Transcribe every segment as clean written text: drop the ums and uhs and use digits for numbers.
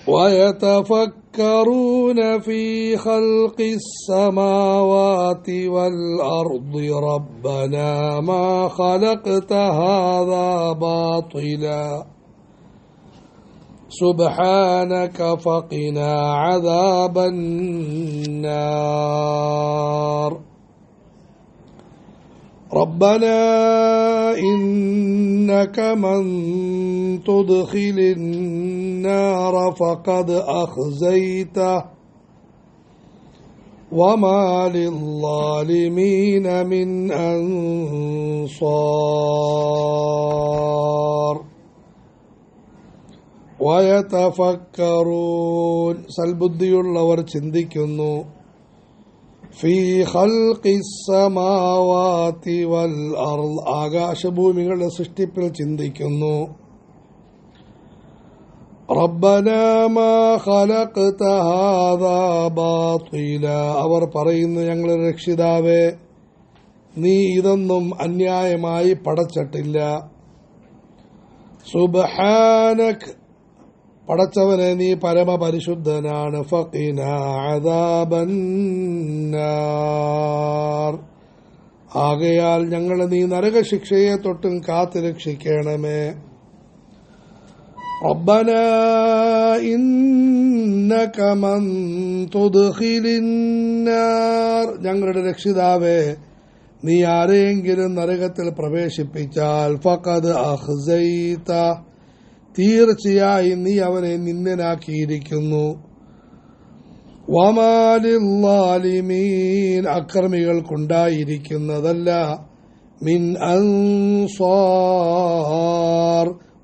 ويتفكرون في خلق السماوات والأرض ربنا ما خلقت هذا باطلا سبحانك فقنا عذاب النار ربنا إنك من تدخل النار فقد أخزيته وما للظالمين من أنصار ويتفكرون സൽബുദ്ധിയുള്ളവർ ചിന്തിക്കുന്നു ഫീ ഖൽഖിസ് സമാവാതി വൽ അർള് ആകാശഭൂമികളുടെ സൃഷ്ടിപ്പിൽ ചിന്തിക്കുന്നു. റബ്ബനാ മാ ഖലഖ്ത ഹാദാ ബാതില അവർ പറയുന്നു, ഞങ്ങളുടെ രക്ഷിതാവേ, നീ ഇതൊന്നും അന്യായമായി പടച്ചിട്ടില്ല. സുബ്ഹാനക് പടച്ചവനെ, നീ പരമപരിശുദ്ധനാണ്. ഫഖിനാ അദാബന്നാർ ആകയാൽ ഞങ്ങളെ നീ നരകശിക്ഷയെ തൊട്ടും കാത്തു രക്ഷിക്കണമേ. റബ്ബനാ ഇന്നക മൻ തുദ്ഖിലിന്നാർ ഞങ്ങളുടെ രക്ഷിതാവേ, നീ ആരെയെങ്കിലും നരകത്തിൽ പ്രവേശിപ്പിച്ചാൽ ഫഖദ് അഖ്സൈത തീർച്ചയായും നീ അവനെ നിന്ദനാക്കിയിരിക്കുന്നു. വമാ ലിൽളാലിമീൻ അക്രമികൾക്കുണ്ടായിരിക്കുന്നതല്ല മിൻ അൻസാർ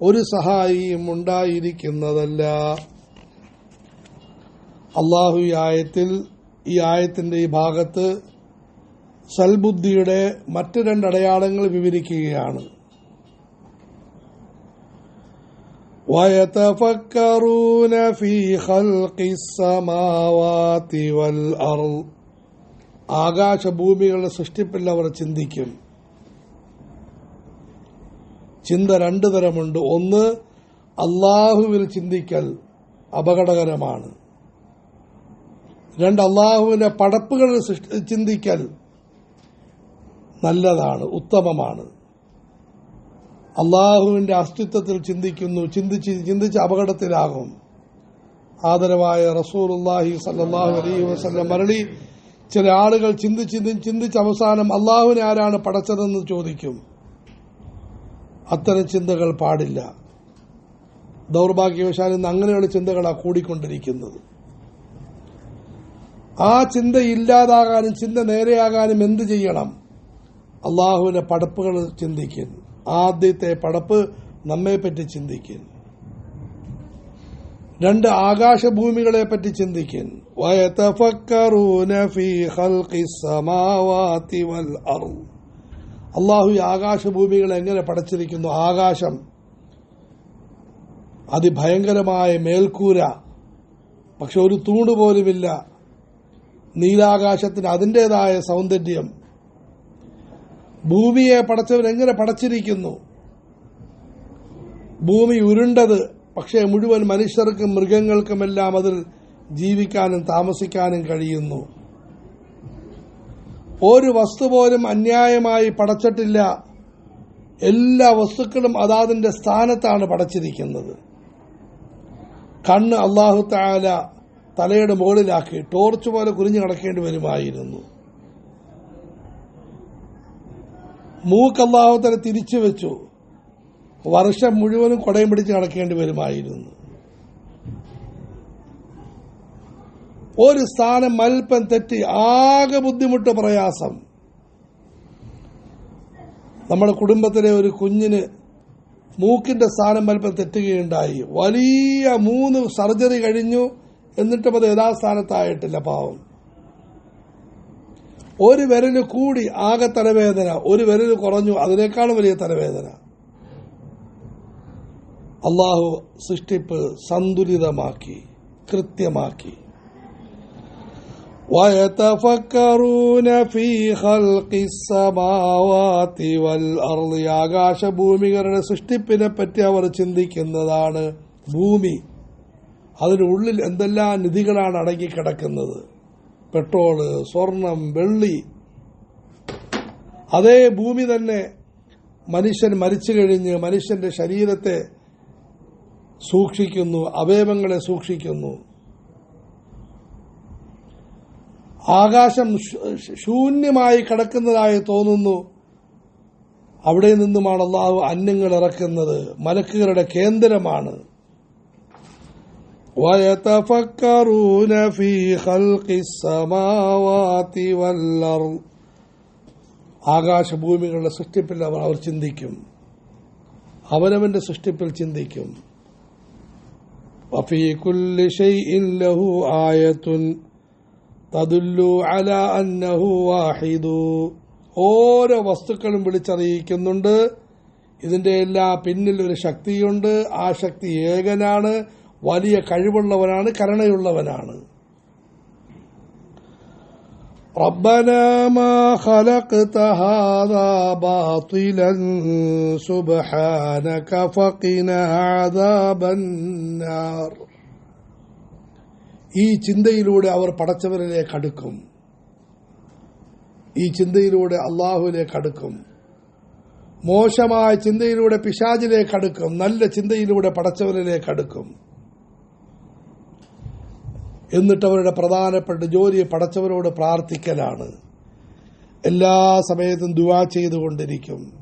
ഒരു സഹായിയും ഉണ്ടായിരിക്കുന്നതല്ല. അള്ളാഹു ഈ ആയത്തിന്റെ ഈ ഭാഗത്ത് സൽബുദ്ധിയുടെ മറ്റ് രണ്ടടയാളങ്ങൾ വിവരിക്കുകയാണ്. وَيَتَفَكَّرُونَ فِي خَلْقِ السَّمَاوَاتِ وَالْأَرْضِ ആകാശഭൂമികളുടെ സൃഷ്ടിപ്പിൽ അവർ ചിന്തിക്കും. ചിന്ത രണ്ടു തരമുണ്ട്. ഒന്ന്, അള്ളാഹുവിൽ ചിന്തിക്കൽ അപകടകരമാണ്. രണ്ട്, അള്ളാഹുവിന്റെ പടപ്പുകളിൽ ചിന്തിക്കൽ നല്ലതാണ്, ഉത്തമമാണ്. അള്ളാഹുവിന്റെ അസ്തിത്വത്തിൽ ചിന്തിക്കുന്നു, ചിന്തിച്ച് അപകടത്തിലാകും. ആദരവായ റസൂലുള്ളാഹി സ്വല്ലല്ലാഹു അലൈഹി വസല്ലം മരളി, ചില ആളുകൾ ചിന്തിച്ച് അവസാനം അള്ളാഹുവിനെ ആരാണ് പടച്ചതെന്ന് ചോദിക്കും. അത്തരം ചിന്തകൾ പാടില്ല. ദൗർഭാഗ്യവശാൽ ഇന്ന് അങ്ങനെയുള്ള ചിന്തകളാണ് കൂടിക്കൊണ്ടിരിക്കുന്നത്. ആ ചിന്ത ഇല്ലാതാകാനും ചിന്ത നേരെയാകാനും എന്ത് ചെയ്യണം? അള്ളാഹുവിന്റെ പടപ്പുകൾ ചിന്തിക്കുന്നു. ആദ്യത്തെ പടപ്പ് നമ്മെപ്പറ്റി ചിന്തിക്കുന്നു. രണ്ട്, ആകാശഭൂമികളെ പറ്റി ചിന്തിക്കുന്നു. വയതഫക്കറൂന ഫീ ഖൽഖിസ് സമാവാതി വൽ അർള് അള്ളാഹു ഈ ആകാശഭൂമികളെ എങ്ങനെ പടച്ചിരിക്കുന്നു. ആകാശം അതിഭയങ്കരമായ മേൽക്കൂര, പക്ഷെ ഒരു തൂണ് പോലുമില്ല. നീലാകാശത്തിന് അതിൻ്റെതായ സൗന്ദര്യം. ഭൂമിയെ പടച്ചവൻ എങ്ങനെ പടച്ചിരിക്കുന്നു. ഭൂമി ഉരുണ്ടത്, പക്ഷേ മുഴുവൻ മനുഷ്യർക്കും മൃഗങ്ങൾക്കുമെല്ലാം അതിൽ ജീവിക്കാനും താമസിക്കാനും കഴിയുന്നു. ഒരു വസ്തു പോലും അന്യായമായി പടച്ചിട്ടില്ല. എല്ലാ വസ്തുക്കളും അതാതിന്റെ സ്ഥാനത്താണ് പടച്ചിരിക്കുന്നത്. കണ്ണ് അല്ലാഹു തആല തലയുടെ മുകളിലാക്കി ടോർച്ച് പോലെ കുനിഞ്ഞു കിടക്കേണ്ടി വരുമായിരുന്നു. മൂക്ക് അല്ലാഹു തആല തിരിച്ചു വെച്ചു. വർഷം മുഴുവനും കുടയും പിടിച്ച് നടക്കേണ്ടി വരുമായിരുന്നു. ഒരു സ്ഥാനം അല്പം തെറ്റി ആകെ ബുദ്ധിമുട്ട്, പ്രയാസം. നമ്മുടെ കുടുംബത്തിലെ ഒരു കുഞ്ഞിന് മൂക്കിന്റെ സ്ഥാനം അല്പം തെറ്റുകയുണ്ടായി. വലിയ 3 സർജറി കഴിഞ്ഞു, എന്നിട്ടും അത് യഥാസ്ഥാനത്തായിട്ടില്ല. പാവം. ഒരു വിരല് കൂടി ആകെ തലവേദന, ഒരു വിരല് കുറഞ്ഞു അതിനേക്കാളും വലിയ തലവേദന. അള്ളാഹു സൃഷ്ടിപ്പ് സന്തുലിതമാക്കി, കൃത്യമാക്കി. وَيَتَفَكَّرُونَ فِي خَلْقِ السَّمَاوَاتِ وَالْأَرْضِ ആകാശഭൂമികളുടെ സൃഷ്ടിപ്പിനെ പറ്റി അവർ ചിന്തിക്കുന്നതാണ്. ഭൂമി അതിനുള്ളിൽ എന്തെല്ലാം നിധികളാണ് അടങ്ങിക്കിടക്കുന്നത്. പെട്രോള്, സ്വർണം, വെള്ളി. അതേ ഭൂമി തന്നെ മനുഷ്യൻ മരിച്ചു കഴിഞ്ഞ് മനുഷ്യന്റെ ശരീരത്തെ സൂക്ഷിക്കുന്നു, അവയവങ്ങളെ സൂക്ഷിക്കുന്നു. ആകാശം ശൂന്യമായി കിടക്കുന്നതായി തോന്നുന്നു. അവിടെ നിന്നുമാണ് അല്ലാഹു അന്നങ്ങൾ ഇറക്കുന്നത്. മലക്കുകളുടെ കേന്ദ്രമാണ്. وَيَتَفَكَّرُونَ فِي خَلْقِ السَّمَاوَاتِ وَالْأَرْضِ ആകാശഭൂമികളുടെ സൃഷ്ടിപ്പിൽ അവർ ചിന്തിക്കും. അവനവന്റെ സൃഷ്ടിപ്പിൽ ചിന്തിക്കും. وَفِي كُلِّ شَيْءٍ لَهُ آيَةٌ تَدُلُّ عَلَى أَنَّهُ وَاحِدٌ ഓരോ വസ്തുക്കളും വിളിച്ചറിയിക്കുന്നുണ്ട്. ഇതിന്റെ എല്ലാ പിന്നിൽ ഒരു ശക്തിയുണ്ട്. ആ ശക്തി ഏകനാണ്, വലിയ കഴിവുള്ളവനാണ്, കരുണയുള്ളവനാണ്. റബ്ബനാ മാ ഖലഖ്ത ഹാദാ ബാതിലൻ സുബ്ഹാനക ഫഖിനാ അദാബന്നാർ. ഈ ചിന്തയിലൂടെ അവർ പടച്ചവരിലേക്ക് അടുക്കും. ഈ ചിന്തയിലൂടെ അല്ലാഹുവിലേക്ക് അടുക്കും. മോശമായ ചിന്തയിലൂടെ പിശാചിലേക്ക് അടുക്കും. നല്ല ചിന്തയിലൂടെ പടച്ചവരിലേക്ക് അടുക്കും. എന്നിട്ട് അവരുടെ പ്രധാനപ്പെട്ട ജോലി പടച്ചവരോട് പ്രാർത്ഥിക്കലാണ്. എല്ലാ സമയത്തും ദുആ ചെയ്തുകൊണ്ടിരിക്കും.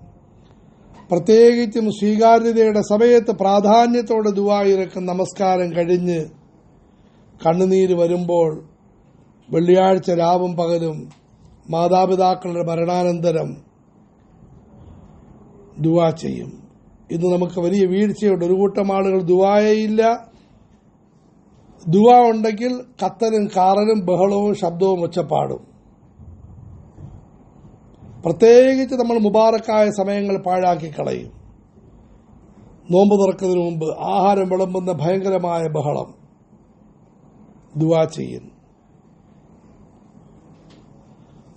പ്രത്യേകിച്ചും സ്വീകാര്യതയുടെ സമയത്ത് പ്രാധാന്യത്തോടെ ദുആ ഇറക്കും. നമസ്കാരം കഴിഞ്ഞ് കണ്ണുനീര് വരുമ്പോൾ വെള്ളിയാഴ്ച രാവും പകലും മാതാപിതാക്കളുടെ മരണാനന്തരം ദുആ ചെയ്യും. ഇന്ന് നമുക്ക് വലിയ വീഴ്ചയുണ്ട്. ഒരു കൂട്ടം ആളുകൾ ദുആയില്ല. ദുആ ഉണ്ടെങ്കിൽ കത്തലും കാറലും ബഹളവും ശബ്ദവും ഒച്ചപ്പാടും. പ്രത്യേകിച്ച് നമ്മൾ മുബാറക്കായ സമയങ്ങൾ പാഴാക്കി കളയും. നോമ്പ് തുറക്കുന്നതിന് മുമ്പ് ആഹാരം വിളമ്പുന്ന ഭയങ്കരമായ ബഹളം. ദുആ ചെയ്യും.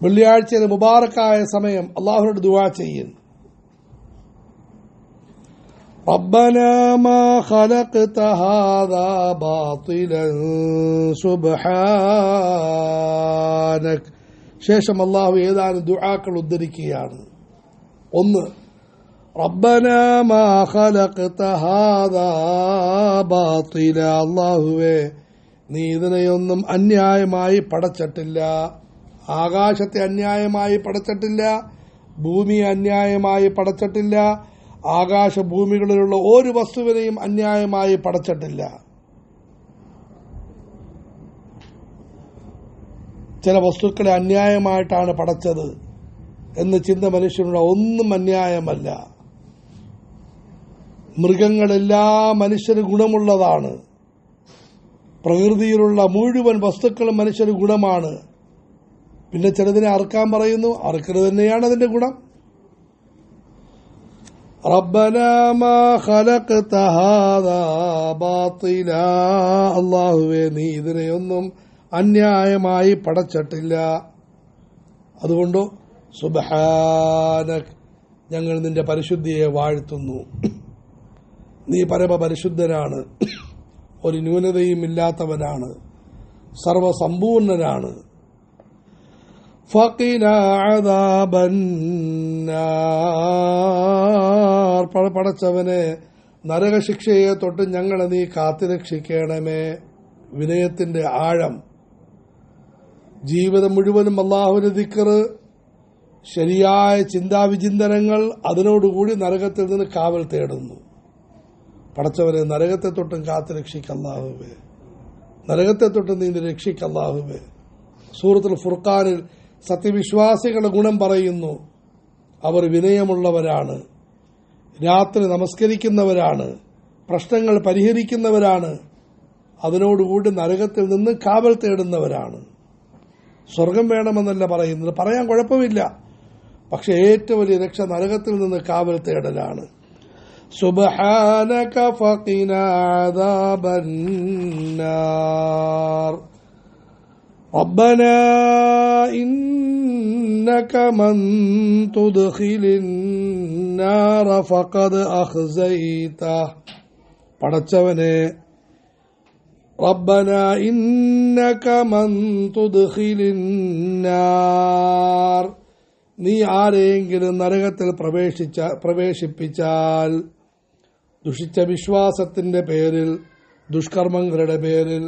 വെള്ളിയാഴ്ചയിലെ മുബാറക്കായ സമയം അല്ലാഹുവോട് ദുആ ചെയ്യും. റബ്ബനാ മാ ഖലഖ്ത ഹാദാ ബാതിലൻ സുബ്ഹാനക. ശേഷം അല്ലാഹു ഏതാനും ദുആക്കൾ ഉദ്ധരിക്കുകയാണ്. ഒന്ന്, റബ്ബനാ മാ ഖലഖ്ത ഹാദാ ബാതില. അല്ലാഹുവേ, നീ ഇതിനെയൊന്നും അന്യായമായി പടച്ചിട്ടില്ല. ആകാശത്തെ അന്യായമായി പടച്ചിട്ടില്ല. ഭൂമിയെ അന്യായമായി പടച്ചിട്ടില്ല. ആകാശഭൂമികളിലുള്ള ഒരു വസ്തുവിനെയും അന്യായമായി പടച്ചിട്ടില്ല. ചില വസ്തുക്കളെ അന്യായമായിട്ടാണ് പടച്ചത് എന്ന് ചിന്ത മനുഷ്യനുള്ള ഒന്നും അന്യായമല്ല. മൃഗങ്ങളെല്ലാം മനുഷ്യന് ഗുണമുള്ളതാണ്. പ്രകൃതിയിലുള്ള മുഴുവൻ വസ്തുക്കളും മനുഷ്യന് ഗുണമാണ്. പിന്നെ ചിലതിനെ അറുക്കാൻ പറയുന്നു. അറുക്കരുത് തന്നെയാണ് അതിന്റെ ഗുണം. റബ്ബനാ മാ ഖലഖ്ത ഹാദാ ബാതില. അല്ലാഹുവേ, നീ ഇതിനെയൊന്നും അന്യായമായി പടച്ചിട്ടില്ല. അതുകൊണ്ട് സുബ്ഹാനക, ഞങ്ങൾ നിന്റെ പരിശുദ്ധിയെ വാഴ്ത്തുന്നു. നീ പരമപരിശുദ്ധനാണ്, ഒരു ന്യൂനതയും ഇല്ലാത്തവനാണ്, സർവസമ്പൂർണനാണ്. ഫഖിനാ അദാബന്നാർ. പടച്ചവനെ, നരകശിക്ഷയെ തൊട്ട് ഞങ്ങളെ നീ കാത്തുരക്ഷിക്കണമേ. വിനയത്തിന്റെ ആഴം. ജീവിതം മുഴുവനും അല്ലാഹുവിന്റെ ദിക്ർ, ശരിയായ ചിന്താവിചിന്തനങ്ങൾ, അതിനോടുകൂടി നരകത്തിൽ നിന്ന് കാവൽ തേടുന്നു. പടച്ചവനെ, നരകത്തെ തൊട്ടും കാത്തുരക്ഷിക്കല്ലാഹുവേ. നരകത്തെ തൊട്ടും നീ രക്ഷിക്കല്ലാഹുവേ. സൂറത്തുൽ ഫുർഖാനിൽ സത്യവിശ്വാസികളുടെ ഗുണം പറയുന്നു. അവർ വിനയമുള്ളവരാണ്, രാത്രി നമസ്കരിക്കുന്നവരാണ്, പ്രശ്നങ്ങൾ പരിഹരിക്കുന്നവരാണ്, അതിനോടുകൂടി നരകത്തിൽ നിന്ന് കാവൽ തേടുന്നവരാണ്. സ്വർഗം വേണമെന്നല്ല പറയുന്നത്, പറയാൻ കുഴപ്പമില്ല. പക്ഷെ ഏറ്റവും വലിയ രക്ഷ നരകത്തിൽ നിന്ന് കാവൽ തേടലാണ്. സുബ്ഹാനക ഫഖിനാ അദാബന്നാർ. റബ്ബനാ ഇന്നക മൻ തുദ്ഖിലിൻ നാറ ഫഖദ് അഖ്സൈത. പടച്ചവനെ, റബ്ബനാ ഇന്നക മൻ തുദ്ഖിലിൻ നാർ, നീ ആരെയെങ്കിലും നരകത്തിൽ പ്രവേശിപ്പിച്ചാൽ ദുഷിച്ച വിശ്വാസത്തിന്റെ പേരിൽ, ദുഷ്കർമ്മങ്ങളുടെ പേരിൽ,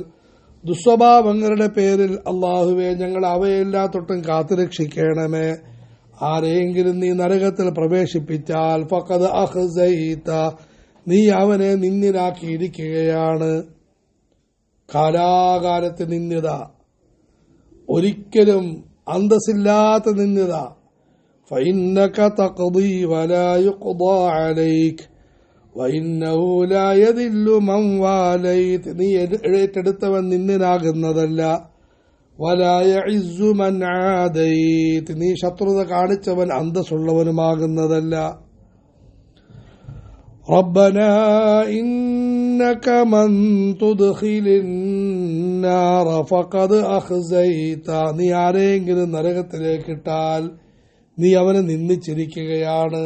ദുസ്വഭാവങ്ങളുടെ പേരിൽ അല്ലാഹുവേ ഞങ്ങൾ അവയെല്ലാ തൊട്ടും കാത്തുരക്ഷിക്കണമേ. ആരെയെങ്കിലും നീ നരകത്തിൽ പ്രവേശിപ്പിച്ചാൽ ഫഖദ് അഖ്സൈത, നീ അവനെ നിന്ദ്യനാക്കിയിരിക്കുകയാണ്. കാലാകാലത്ത് നിന്ദ്യത, ഒരിക്കലും അന്തസ്സില്ലാത്ത നിന്ദ്യത. ഫഇന്നക തഖ്ദീ വലാ യുഖ്ദാ അലൈക വഇന്നഹു ലാ യദില്ലു മൻ വാലൈത, നീ ഏറ്റെടുത്തവൻ നിന്ദ്യനാകുന്നതല്ല. വലാ യഇസ്സു മൻ ആദൈത, നീ ശത്രുത കാണിച്ചവൻ അന്തസ്സുള്ളവനുമാകുന്നതല്ല. റബ്ബനാ ഇന്നക മൻ തുദ്ഖിലിൻ നാർ ഫഖദ് അഖ്സൈത, നീ ആരെയെങ്കിലും നരകത്തിലേക്കിട്ടാൽ നീ അവനെ നിന്ദിച്ചിരിക്കുകയാണ്.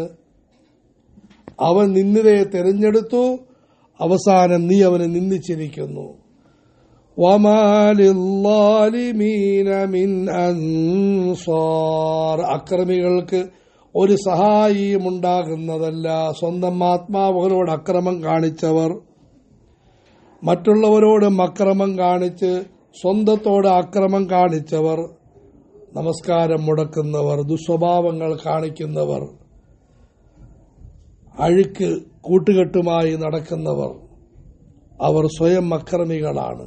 അവൻ നിന്ദിതയെ തെരഞ്ഞെടുത്തു, അവസാനം നീ അവനെ നിന്ദിച്ചിരിക്കുന്നു. വമാ ലിൽളാലിമീന മിൻ അൻസാർ, അക്രമികൾക്ക് ഒരു സഹായിയും ഉണ്ടാകുന്നതല്ല. സ്വന്തം ആത്മാവുകളോട് അക്രമം കാണിച്ചവർ, മറ്റുള്ളവരോടും അക്രമം കാണിച്ച് സ്വന്തത്തോട് അക്രമം കാണിച്ചവർ, നമസ്കാരം മുടക്കുന്നവർ, ദുസ്വഭാവങ്ങൾ കാണിക്കുന്നവർ, അഴുക്ക് കൂട്ടുകെട്ടുമായി നടക്കുന്നവർ, അവർ സ്വയം അക്രമികളാണ്.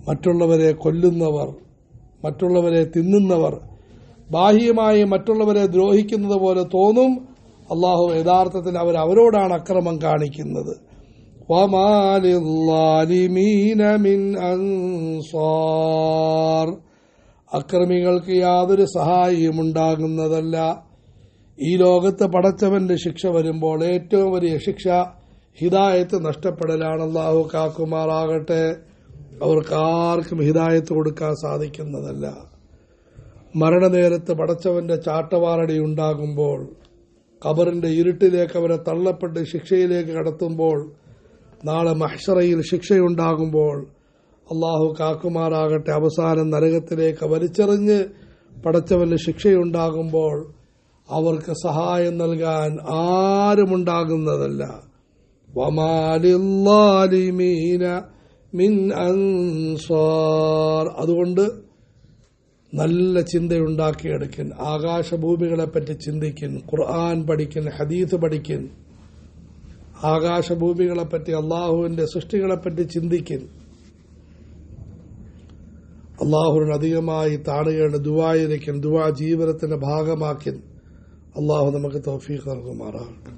മറ്റുള്ളവരെ കൊല്ലുന്നവർ, മറ്റുള്ളവരെ തിന്നുന്നവർ, ബാഹ്യമായി മറ്റുള്ളവരെ ദ്രോഹിക്കുന്നത് പോലെ തോന്നും. അള്ളാഹു യഥാർത്ഥത്തിൽ അവരോടാണ് അക്രമം കാണിക്കുന്നത്. വമാ ലിൽളാലിമീന മിൻ അൻസാർ, അക്രമികൾക്ക് യാതൊരു സഹായിയും ഉണ്ടാകുന്നതല്ല. ഈ ലോകത്ത് പടച്ചവന്റെ ശിക്ഷ വരുമ്പോൾ ഏറ്റവും വലിയ ശിക്ഷ ഹിദായത്ത് നഷ്ടപ്പെടലാണ്. അല്ലാഹു കാക്കുമാറാകട്ടെ. അവർക്കാർക്കും ഹിദായത്ത് കൊടുക്കാൻ സാധിക്കുന്നതല്ല. മരണനേരത്ത് പടച്ചവന്റെ ചാട്ടവാറടി ഉണ്ടാകുമ്പോൾ, ഖബറിന്റെ ഇരുട്ടിലേക്ക് അവരെ തള്ളപ്പെട്ട് ശിക്ഷയിലേക്ക് കടത്തുമ്പോൾ, നാളെ മഹ്ശറയിൽ ശിക്ഷയുണ്ടാകുമ്പോൾ, അള്ളാഹു കാക്കുമാറാകട്ടെ, അവസാനം നരകത്തിലേക്ക് വലിച്ചെറിഞ്ഞ് പടച്ചവന്റെ ശിക്ഷയുണ്ടാകുമ്പോൾ അവർക്ക് സഹായം നൽകാൻ ആരുമുണ്ടാകുന്നതല്ല. വമാ ലിൽളാലിമീന മിൻ അൻസാർ, അതുകൊണ്ട് നല്ല ചിന്തയുണ്ടാക്കിയെടുക്കൻ, ആകാശഭൂമികളെപ്പറ്റി ചിന്തിക്കൻ, ഖുർആൻ പഠിക്കൻ, ഹദീസ് പഠിക്കൻ, ആകാശഭൂമികളെപ്പറ്റി അള്ളാഹുവിന്റെ സൃഷ്ടികളെപ്പറ്റി ചിന്തിക്കൻ. അള്ളാഹുവിന് അധികമായി താണുകേണ്ട ദുആയിരിക്കൻ, ദുആ ജീവിതത്തിന്റെ ഭാഗമാക്കൻ. അള്ളാഹു നമുക്ക് തൗഫീഖ് നൽകുമാറാകട്ടെ.